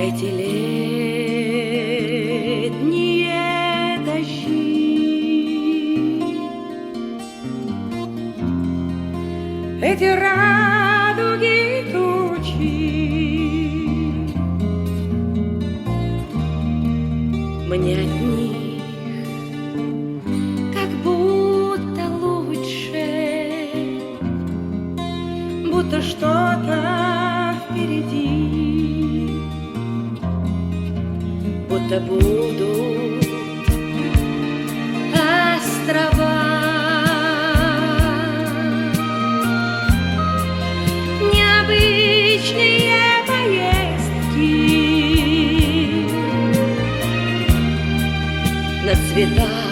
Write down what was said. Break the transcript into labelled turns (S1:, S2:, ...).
S1: эти летние дожди, эти радуги тучи. Мне от них как будто лучше, будто что-то впереди, будто будут острова, необычные поездки на цветах.